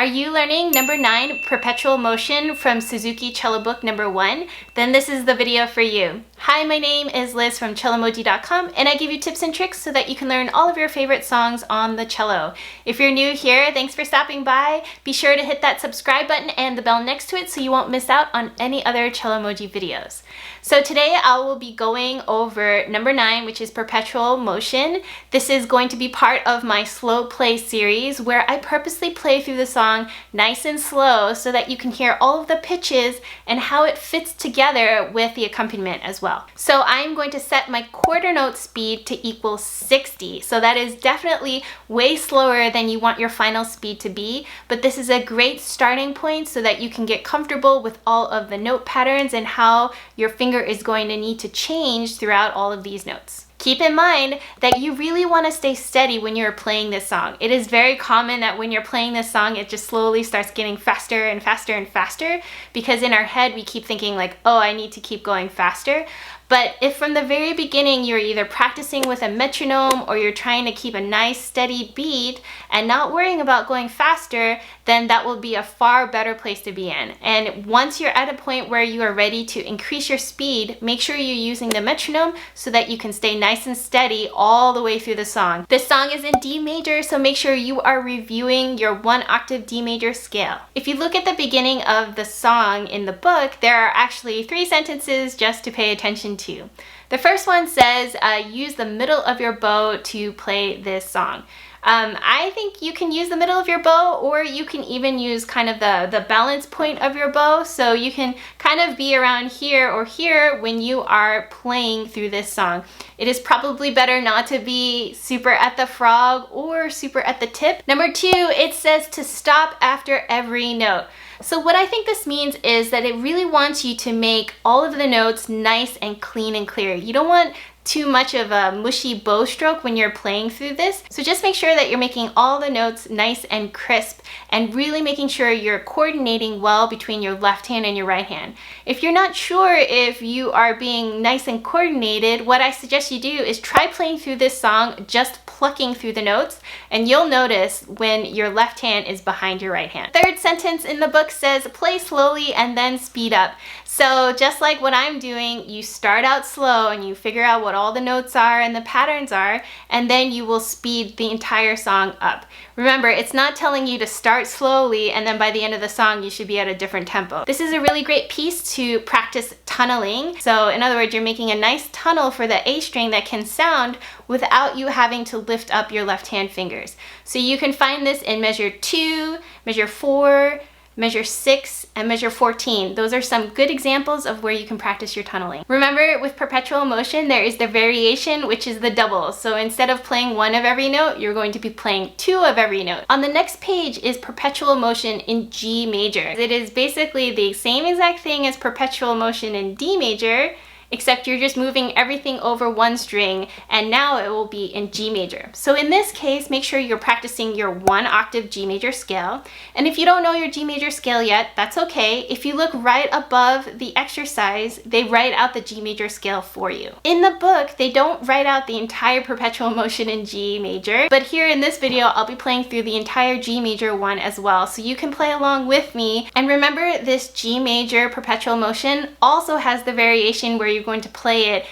Are you learning number 9, Perpetual Motion from Suzuki Cello Book number 1? Then this is the video for you. Hi, my name is Liz from Cellomoji.com, and I give you tips and tricks so that you can learn all of your favorite songs on the cello. If you're new here, thanks for stopping by. Be sure to hit that subscribe button and the bell next to it so you won't miss out on any other Cellomoji videos. So today I will be going over number 9, which is Perpetual Motion. This is going to be part of my slow play series where I purposely play through the song nice and slow so that you can hear all of the pitches and how it fits together with the accompaniment as well. So I'm going to set my quarter note speed to equal 60. So that is definitely way slower than you want your final speed to be, but this is a great starting point so that you can get comfortable with all of the note patterns and how your finger is going to need to change throughout all of these notes. Keep in mind that you really want to stay steady when you're playing this song. It is very common that when you're playing this song, it just slowly starts getting faster and faster and faster because in our head we keep thinking like, oh, I need to keep going faster. But if from the very beginning you're either practicing with a metronome or you're trying to keep a nice steady beat and not worrying about going faster, then that will be a far better place to be in. And once you're at a point where you are ready to increase your speed, make sure you're using the metronome so that you can stay nice and steady all the way through the song. This song is in D major, so make sure you are reviewing your 1 octave D major scale. If you look at the beginning of the song in the book, there are actually 3 sentences just to pay attention to. The first one says, use the middle of your bow to play this song. I think you can use the middle of your bow, or you can even use kind of the balance point of your bow, so you can kind of be around here or here when you are playing through this song. It is probably better not to be super at the frog or super at the tip. Number 2, it says to stop after every note. So what I think this means is that it really wants you to make all of the notes nice and clean and clear. You don't want too much of a mushy bow stroke when you're playing through this. So just make sure that you're making all the notes nice and crisp and really making sure you're coordinating well between your left hand and your right hand. If you're not sure if you are being nice and coordinated, what I suggest you do is try playing through this song just plucking through the notes, and you'll notice when your left hand is behind your right hand. Third sentence in the book says play slowly and then speed up. So just like what I'm doing, you start out slow and you figure out what all the notes are and the patterns are, and then you will speed the entire song up. Remember, it's not telling you to start slowly and then by the end of the song you should be at a different tempo. This is a really great piece to practice tunneling. So in other words, you're making a nice tunnel for the A string that can sound without you having to lift up your left hand fingers. So you can find this in measure 2, measure 4, measure 6, and measure 14. Those are some good examples of where you can practice your tunneling. Remember, with Perpetual Motion, there is the variation, which is the double. So instead of playing 1 of every note, you're going to be playing 2 of every note. On the next page is Perpetual Motion in G major. It is basically the same exact thing as Perpetual Motion in D major, except you're just moving everything over 1 string, and now it will be in G major. So in this case, make sure you're practicing your 1 octave G major scale. And if you don't know your G major scale yet, that's okay. If you look right above the exercise, they write out the G major scale for you. In the book, they don't write out the entire Perpetual Motion in G major, but here in this video, I'll be playing through the entire G major one as well, so you can play along with me. And remember, this G major Perpetual Motion also has the variation where you're going to play it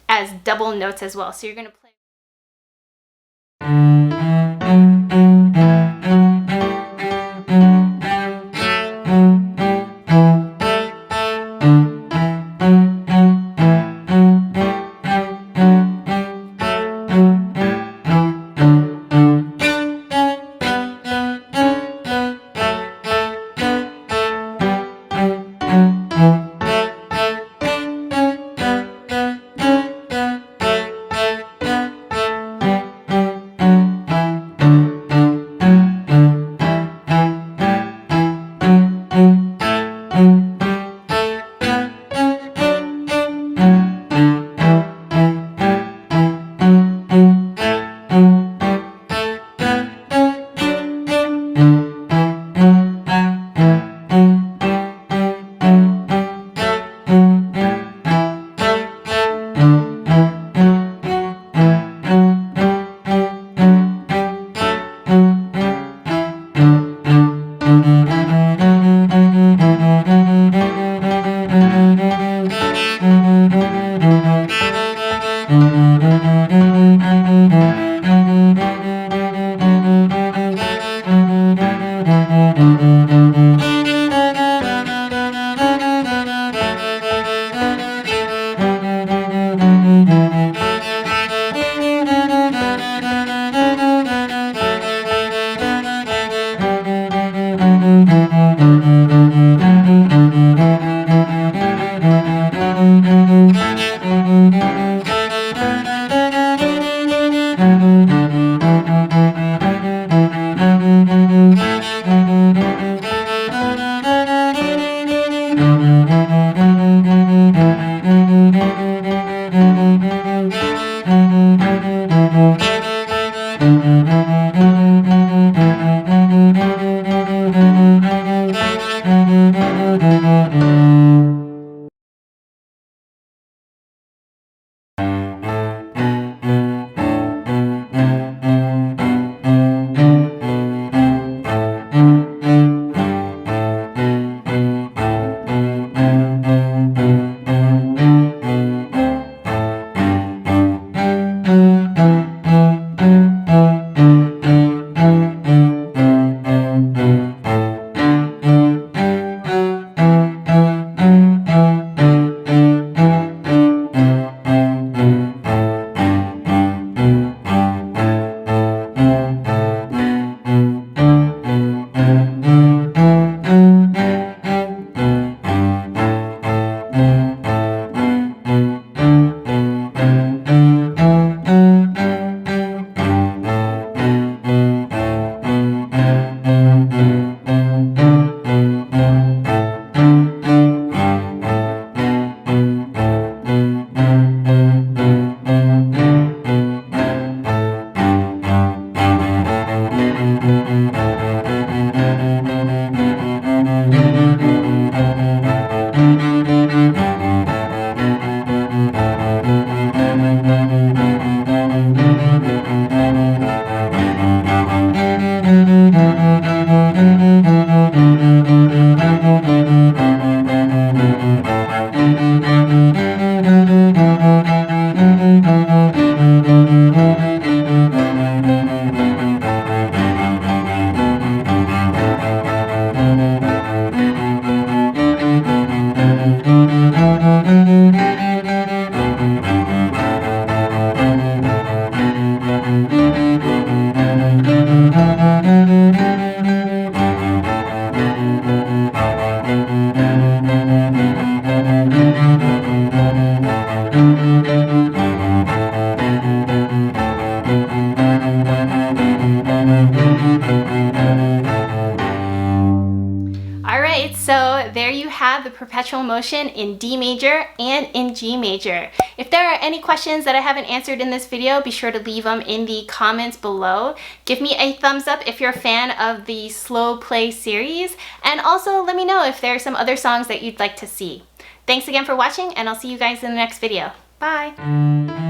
as double notes as well. So you're going to play Alright, so there you have the Perpetual Motion in D major and in G major. If there are any questions that I haven't answered in this video, be sure to leave them in the comments below. Give me a thumbs up if you're a fan of the Slow Play series, and also let me know if there are some other songs that you'd like to see. Thanks again for watching, and I'll see you guys in the next video. Bye!